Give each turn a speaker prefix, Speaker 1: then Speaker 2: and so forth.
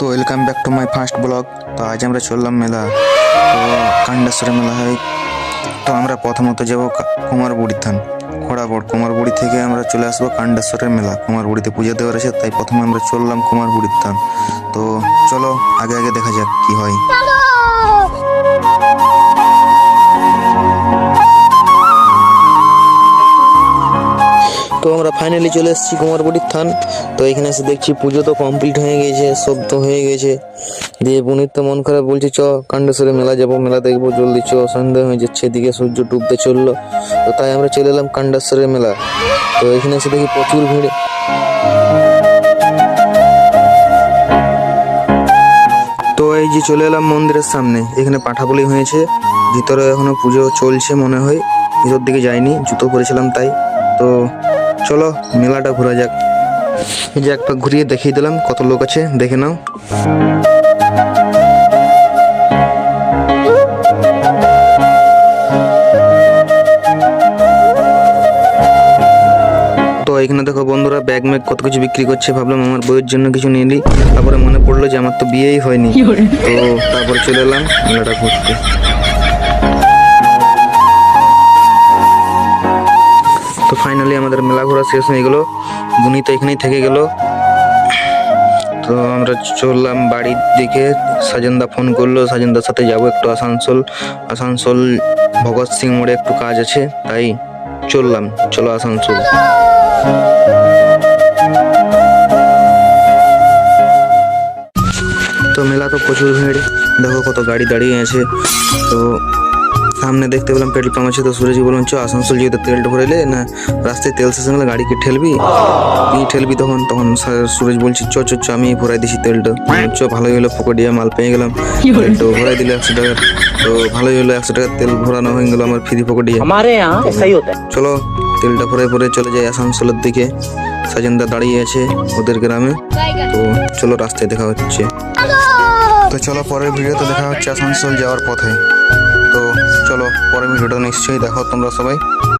Speaker 1: তো welcome back to my first blog. তো আজ আমরা চললাম মেলা, তো কান্ডেশ্বরে মেলা হয়। তো আমরা প্রথমত যাব কুমারবুড়ি থান খড়াবড়। কুমারবুড়ি থেকে আমরা চলে আসবো কান্ডেশ্বরের মেলা। কুমারবুড়িতে পুজো দেওয়ার আছে, তাই প্রথমে আমরা চললাম কুমারবুড়ির থান। তো চলো আগে আগে দেখা যাক কি হয়। তো আমরা ফাইনালি চলে এসেছি কুমারবুড়ির থান। তো এখানে এসে দেখছি পুজো তো কমপ্লিট হয়ে গেছে, সব তো হয়ে গেছে। দিয়ে বোনের তো মন খারাপ, বলছি চ কান্ডেশ্বরে মেলা যাবো, মেলা দেখবো, জলদি চ, সন্ধ্যা হয়ে যাচ্ছে, এদিকে সূর্য ডুবতে চললো। তো তাই আমরা চলে এলাম কান্ডেশ্বরের মেলা। তো এখানে এসে দেখি প্রচুর ভিড়। তো এই যে চলে এলাম মন্দিরের সামনে, এখানে পাঠা বলি হয়েছে, ভিতরে এখনো পুজো চলছে মনে হয়, ভিতর দিকে যাইনি, জুতো পরেছিলাম তাই। তো চলো মেলাটা ঘোরা যাক। এই যে একটা ঘুরিয়ে দেখিয়ে দিলাম কত লোক আছে, দেখে নাও। তো এখানে দেখো বন্ধুরা, ব্যাগ ম্যাগ কত কিছু বিক্রি করছে। ভাবলাম আমার বইয়ের জন্য কিছু নিয়ে নিই, তারপরে মনে পড়লো যে আমার তো বিয়েই হয়নি। তো তারপরে চলে এলাম মেলাটা ঘুরতে। তো ফাইনালি আমাদের মেলা ঘোরা শেষ হয়ে গেল, বুনি তো এখানেই থেকে গেল। তো আমরা চললাম বাড়ির দিকে। সাজনদা ফোন করলো, সাজনদার সাথে যাবো একটু আসানসোল ভগৎ সিং মোড়ে একটু কাজ আছে, তাই চললাম। চলো আসানসোল। তো মেলা তো প্রচুর ভিড়, দেখো কত গাড়ি দাঁড়িয়ে আছে। তো সামনে দেখতে পেলাম পেট্রোল পাম্প আছে। তো সুরেশ বললাম চ আসানসোল যেতে তেলটা ভরেলে না, রাস্তায় তেল শেষ হয়ে গেলে গাড়ি কি ঠেলবি, কি ঠেলবি তখন সুরেশ বলছি চ চ চ আমি ভরাই দিছি তেলটা। চ ভালোই হলো, ফকটিয়া মাল পেয়ে গেলাম, তেলটা ভরাই দিলে 100 টাকার। তো ভালোই হলো, 100 টাকার তেল ভরানো হয়ে গেল আমার ফ্রি ফকটিয়া। চলো তেলটা ভরে পরে চলে যাই আসানসোলের দিকে। সাজনদা দাঁড়িয়ে আছে ওদের গ্রামে। তো চলো রাস্তায় দেখা হচ্ছে। তো চলো পরের ভিডিওতে দেখা হচ্ছে আসানসোল যাওয়ার পথে। তো চলো পরের ভিডিওটা নিশ্চয়ই দেখো তোমরা সবাই।